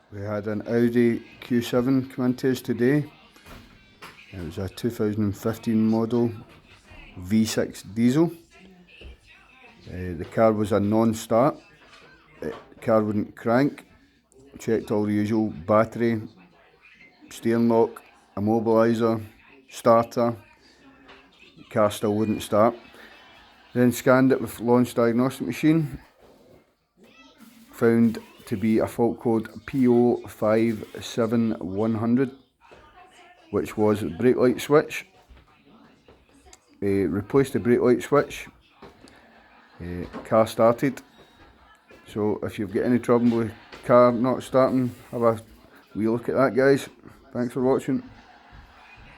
We had an Audi Q7 come into us today. It was a 2015 model V6 diesel. The car was a non-start. The car wouldn't crank. Checked all the usual: battery, steering lock, immobiliser, starter. The car still wouldn't start. Then scanned it with launch diagnostic machine. Found to be a fault code p0571, which was the brake light switch. Replaced the brake light switch. Car started. So if you've got any trouble with car not starting, have a wee look at that, guys. Thanks for watching.